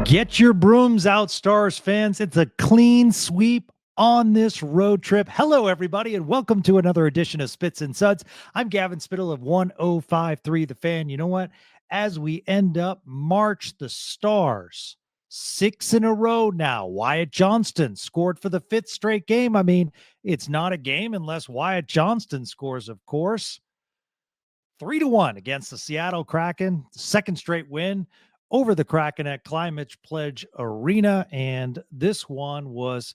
Get your brooms out, Stars fans. It's a clean sweep on this road trip. Hello, everybody, and welcome to another edition of Spits and Suds. I'm Gavin Spittle of 1053 The Fan. You know what? As we end up March, the Stars, 6 in a row now. Wyatt Johnston scored for the 5th straight game. I mean, it's not a game unless Wyatt Johnston scores, of course. 3-1 against the Seattle Kraken, second straight win over the Kraken at Climate Pledge Arena. And this one was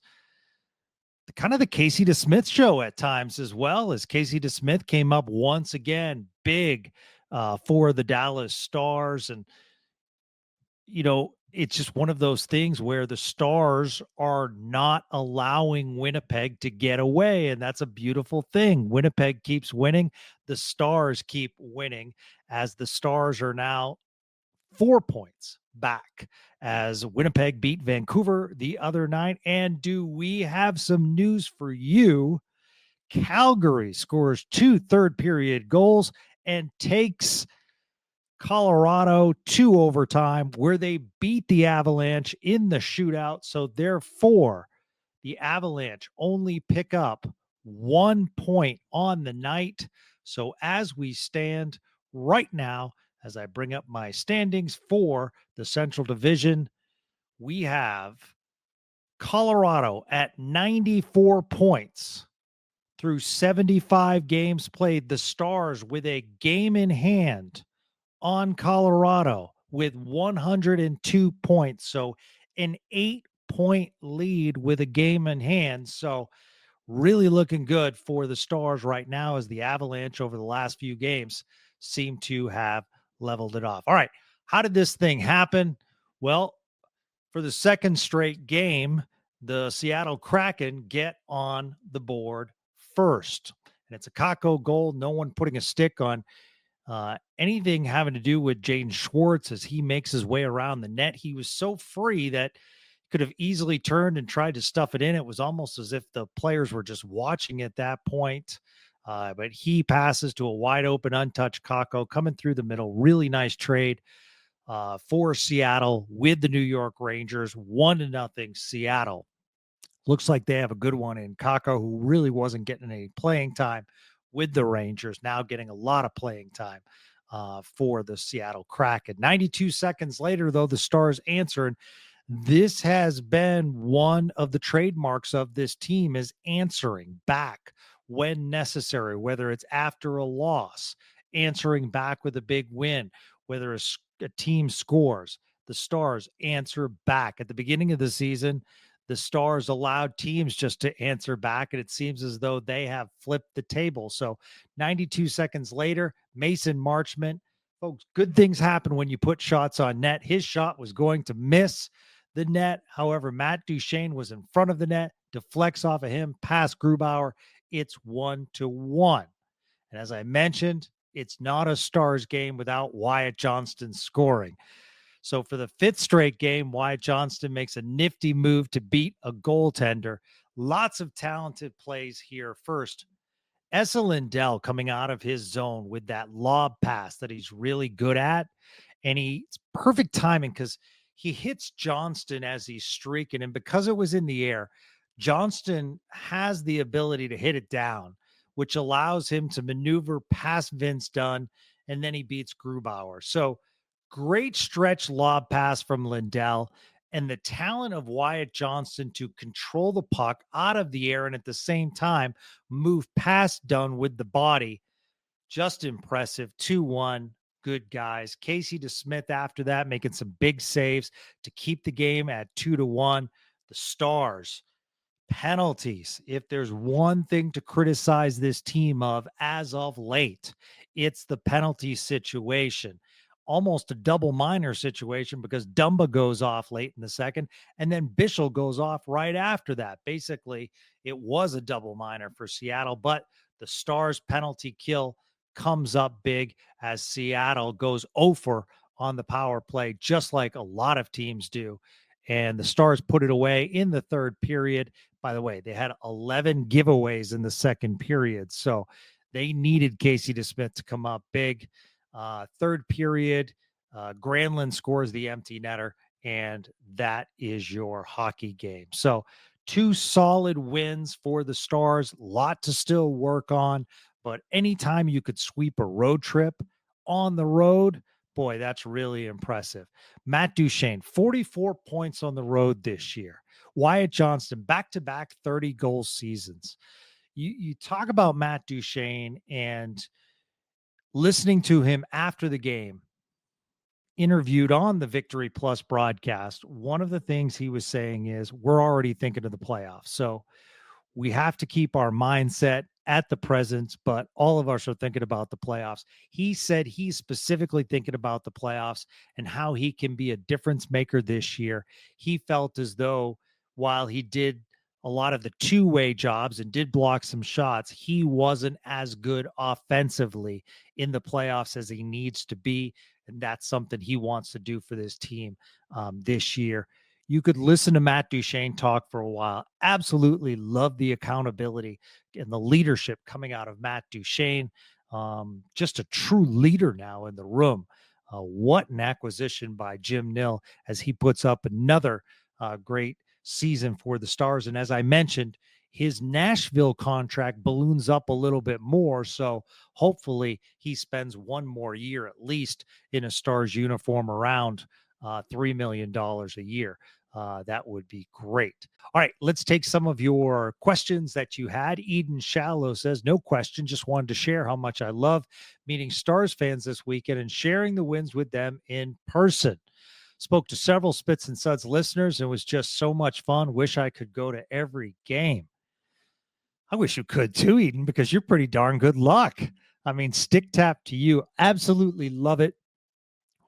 kind of the Casey DeSmith show at times as well, as Casey DeSmith came up once again big for the Dallas Stars. And, you know, it's just one of those things where the Stars are not allowing Winnipeg to get away. And that's a beautiful thing. Winnipeg keeps winning. The Stars keep winning, as the Stars are now 4 points back as Winnipeg beat Vancouver the other night. And do we have some news for you? Calgary scores 2 third period goals and takes Colorado to overtime, where they beat the Avalanche in the shootout. So therefore, the Avalanche only pick up 1 point on the night. So as we stand right now, as I bring up my standings for the Central Division, we have Colorado at 94 points through 75 games played. The Stars with a game in hand on Colorado with 102 points. So an 8-point lead with a game in hand. So really looking good for the Stars right now, as the Avalanche over the last few games seem to have leveled it off. All right. How did this thing happen? Well, for the second straight game, the Seattle Kraken get on the board first. And it's a Kakko goal. No one putting a stick on anything having to do with Jaden Schwartz as he makes his way around the net. He was so free that could have easily turned and tried to stuff it in. It was almost as if the players were just watching at that point. But he passes to a wide open, untouched Kakko coming through the middle. Really nice trade for Seattle with the New York Rangers. 1-0 Seattle. Looks like they have a good one in Kakko, who really wasn't getting any playing time with the Rangers, now getting a lot of playing time for the Seattle Kraken. 92 seconds later, though, the Stars answer. And this has been one of the trademarks of this team, is answering back when necessary, whether it's after a loss, answering back with a big win, whether a team scores, the Stars answer back. At the beginning of the season, the Stars allowed teams just to answer back, and it seems as though they have flipped the table. So 92 seconds later, Mason Marchment, folks, good things happen when you put shots on net. His shot was going to miss the net. However, Matt Duchene was in front of the net, deflects off of him, past Grubauer. It's 1-1. And as I mentioned, it's not a Stars game without Wyatt Johnston scoring. So for the 5th straight game, Wyatt Johnston makes a nifty move to beat a goaltender. Lots of talented plays here. First, Esa Lindell coming out of his zone with that lob pass that he's really good at. And it's perfect timing because he hits Johnston as he's streaking. And because it was in the air, Johnston has the ability to hit it down, which allows him to maneuver past Vince Dunn, and then he beats Grubauer. So great stretch lob pass from Lindell, and the talent of Wyatt Johnston to control the puck out of the air and at the same time move past Dunn with the body. Just impressive. 2-1. Good guys. Casey DeSmith after that making some big saves to keep the game at 2-1. The Stars, penalties. If there's one thing to criticize this team of as of late, it's the penalty situation. Almost a double minor situation, because Dumba goes off late in the second and then Bichel goes off right after that. Basically, it was a double minor for Seattle, but the Stars penalty kill comes up big as Seattle goes 0 on the power play, just like a lot of teams do. And the Stars put it away in the third period. By the way, they had 11 giveaways in the second period. So they needed Casey DeSmith to come up big. Third period, Granlund scores the empty netter, and that is your hockey game. So 2 solid wins for the Stars, lot to still work on, but anytime you could sweep a road trip on the road, boy, that's really impressive. Matt Duchene, 44 points on the road this year. Wyatt Johnston, back-to-back 30-goal seasons. You talk about Matt Duchene and listening to him after the game, interviewed on the Victory Plus broadcast, one of the things he was saying is, we're already thinking of the playoffs. So we have to keep our mindset at the present, but all of us are thinking about the playoffs. He said he's specifically thinking about the playoffs and how he can be a difference maker this year. He felt as though while he did a lot of the two-way jobs and did block some shots, he wasn't as good offensively in the playoffs as he needs to be. And that's something he wants to do for this team this year. You could listen to Matt Duchene talk for a while. Absolutely love the accountability and the leadership coming out of Matt Duchene. Just a true leader now in the room. What an acquisition by Jim Nill as he puts up another great season for the Stars. And as I mentioned, his Nashville contract balloons up a little bit more. So hopefully he spends one more year at least in a Stars uniform around $3 million a year. That would be great. All right, let's take some of your questions that you had. Eden Shallow says, no question, just wanted to share how much I love meeting Stars fans this weekend and sharing the wins with them in person. Spoke to several Spits and Suds listeners. It was just so much fun. Wish I could go to every game. I wish you could too, Eden, because you're pretty darn good luck. I mean, stick tap to you. Absolutely love it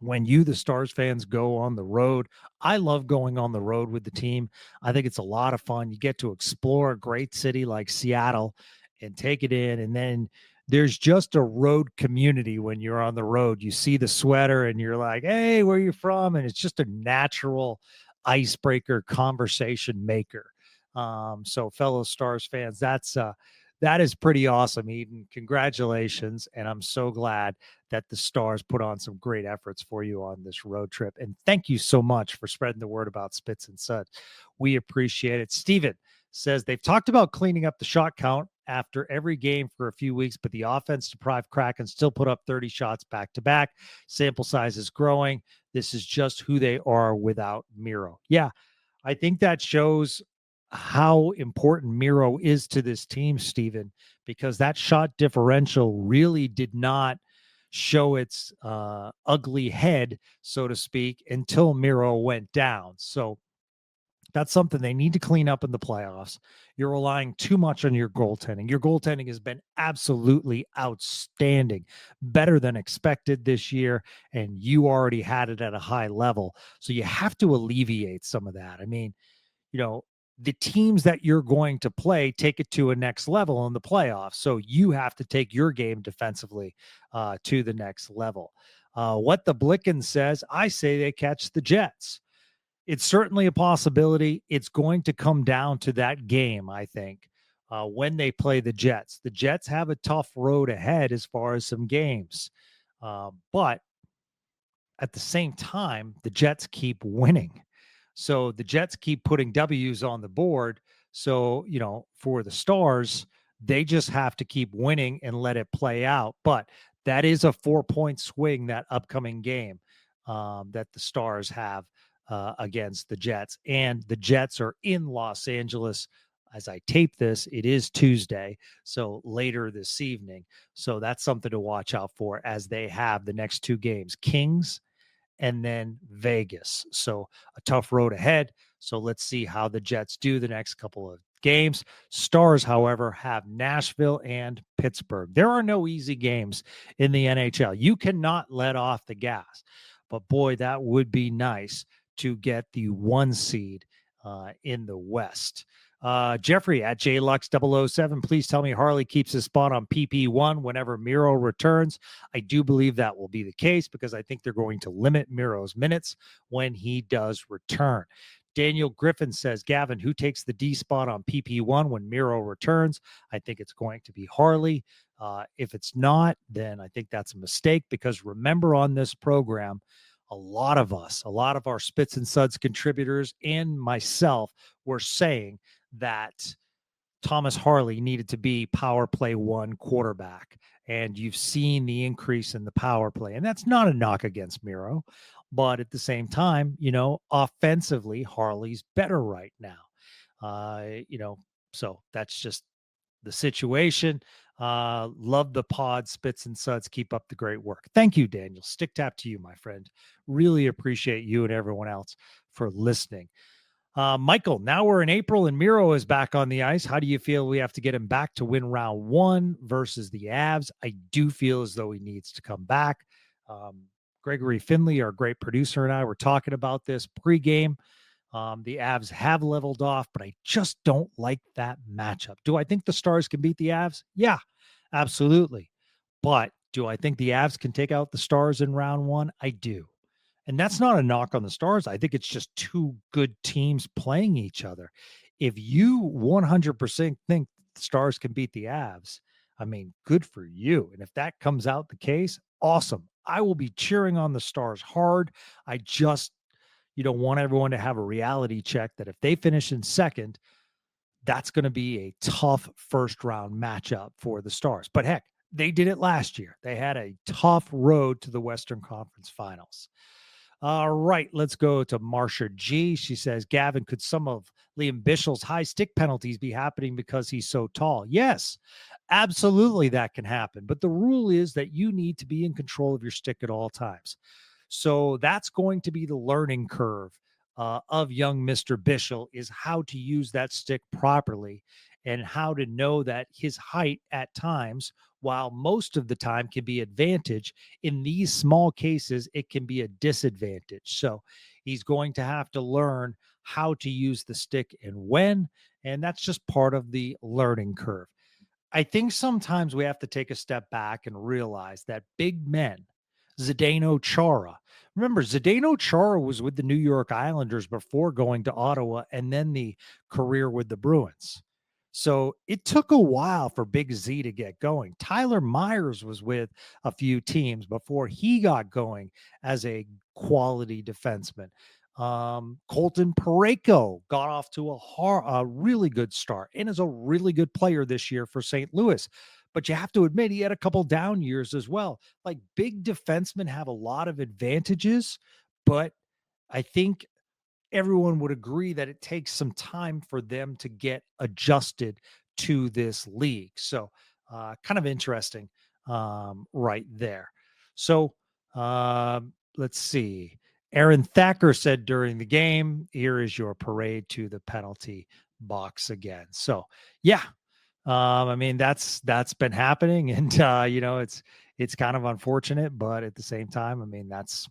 when you, the Stars fans, go on the road. I love going on the road with the team. I think it's a lot of fun. You get to explore a great city like Seattle and take it in. And then there's just a road community when you're on the road. You see the sweater and you're like, hey, where are you from? And it's just a natural icebreaker, conversation maker. So fellow Stars fans, that is pretty awesome, Eden. Congratulations. And I'm so glad that the Stars put on some great efforts for you on this road trip. And thank you so much for spreading the word about Spits and Suds. We appreciate it. Steven says they've talked about cleaning up the shot count after every game for a few weeks, but the offense deprived Kraken still put up 30 shots back to back. Sample size is growing. This is just who they are without Miro. Yeah, I think that shows how important Miro is to this team, Steven, because that shot differential really did not show its ugly head, so to speak, until Miro went down. So that's something they need to clean up in the playoffs. You're relying too much on your goaltending. Your goaltending has been absolutely outstanding, better than expected this year, and you already had it at a high level. So you have to alleviate some of that. I mean, the teams that you're going to play take it to a next level in the playoffs. So you have to take your game defensively to the next level. What the Blicken says, I say they catch the Jets. It's certainly a possibility. It's going to come down to that game, I think, when they play the Jets. The Jets have a tough road ahead as far as some games. But at the same time, the Jets keep winning. So the Jets keep putting W's on the board. So, for the Stars, they just have to keep winning and let it play out. But that is a 4-point swing, that upcoming game that the Stars have against the Jets. And the Jets are in Los Angeles. As I tape this, it is Tuesday, so later this evening. So that's something to watch out for as they have the next two games, Kings and then Vegas. So a tough road ahead. So let's see how the Jets do the next couple of games. Stars, however, have Nashville and Pittsburgh. There are no easy games in the NHL. You cannot let off the gas. But boy, that would be nice to get the 1 seed in the West. Jeffrey at JLux007, please tell me Harley keeps his spot on PP1 whenever Miro returns. I do believe that will be the case because I think they're going to limit Miro's minutes when he does return. Daniel Griffin says, Gavin, who takes the D spot on PP1 when Miro returns? I think it's going to be Harley. If it's not, then I think that's a mistake because remember on this program, a lot of our Spits and Suds contributors and myself were saying that Thomas Harley needed to be power play one quarterback. And you've seen the increase in the power play. And that's not a knock against Miro. But at the same time, offensively, Harley's better right now. So that's just the situation. Love the pod, Spits and Suds. Keep up the great work. Thank you, Daniel. Stick tap to you, my friend. Really appreciate you and everyone else for listening. Michael, now we're in April and Miro is back on the ice. How do you feel we have to get him back to win round one versus the Avs? I do feel as though he needs to come back. Gregory Finley, our great producer, and I were talking about this pregame. The Avs have leveled off, but I just don't like that matchup. Do I think the Stars can beat the Avs? Yeah, absolutely. But do I think the Avs can take out the Stars in round one? I do. And that's not a knock on the Stars. I think it's just two good teams playing each other. If you 100% think the Stars can beat the Avs, I mean, good for you. And if that comes out the case, awesome. I will be cheering on the Stars hard. I just, want everyone to have a reality check that if they finish in second, that's going to be a tough first round matchup for the Stars. But heck, they did it last year. They had a tough road to the Western Conference Finals. All right, let's go to Marsha G. She says, Gavin, could some of Liam Bischel's high stick penalties be happening because he's so tall? Yes, absolutely that can happen. But the rule is that you need to be in control of your stick at all times. So that's going to be the learning curve of young Mr. Bischel, is how to use that stick properly and how to know that his height at times, while most of the time can be advantage, in these small cases, it can be a disadvantage. So he's going to have to learn how to use the stick and when, and that's just part of the learning curve. I think sometimes we have to take a step back and realize that big men, Zdeno Chara. Remember, Zdeno Chara was with the New York Islanders before going to Ottawa and then the career with the Bruins. So it took a while for Big Z to get going. Tyler Myers was with a few teams before he got going as a quality defenseman. Colton Parayko got off to a really good start and is a really good player this year for St. Louis. But you have to admit, he had a couple down years as well. Like, big defensemen have a lot of advantages, but I think everyone would agree that it takes some time for them to get adjusted to this league. So kind of interesting right there. So let's see. Aaron Thacker said during the game, here is your parade to the penalty box again. So yeah, I mean, that's been happening, and it's kind of unfortunate, but at the same time, I mean, that's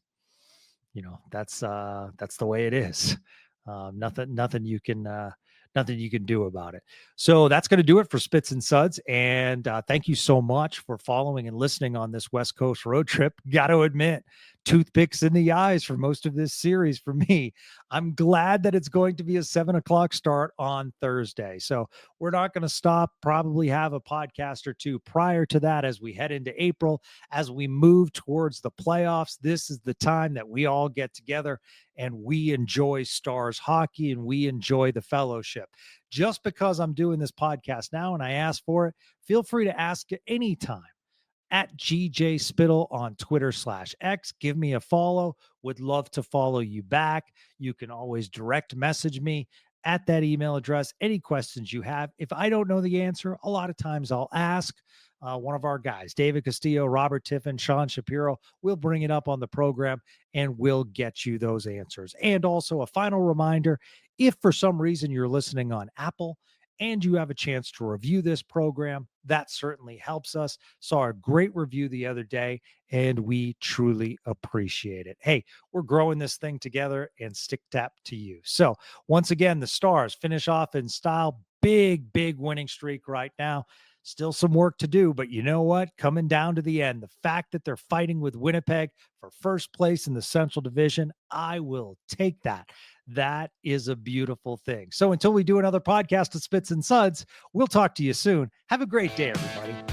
the way it is. Nothing you can do about it. So that's going to do it for Spits and Suds. And thank you so much for following and listening on this West Coast road trip. Got to admit, toothpicks in the eyes for most of this series for me. I'm glad that it's going to be a 7:00 start on Thursday. So we're not going to stop, probably have a podcast or two prior to that as we head into April, as we move towards the playoffs. This is the time that we all get together and we enjoy Stars hockey and we enjoy the fellowship. Just because I'm doing this podcast now and I ask for it, feel free to ask at any time at GJ Spittle on Twitter/X. Give me a follow. Would love to follow you back. You can always direct message me at that email address. Any questions you have. If I don't know the answer, a lot of times I'll ask one of our guys, David Castillo, Robert Tiffin, Sean Shapiro. We'll bring it up on the program and we'll get you those answers. And also a final reminder, if for some reason you're listening on Apple and you have a chance to review this program, that certainly helps us. Saw a great review the other day, and we truly appreciate it. Hey, we're growing this thing together, and stick tap to you. So once again, the Stars finish off in style. Big winning streak right now. Still some work to do, but you know what? Coming down to the end, the fact that they're fighting with Winnipeg for first place in the Central Division, I will take that. That is a beautiful thing. So until we do another podcast of Spits and Suds, we'll talk to you soon. Have a great day, everybody.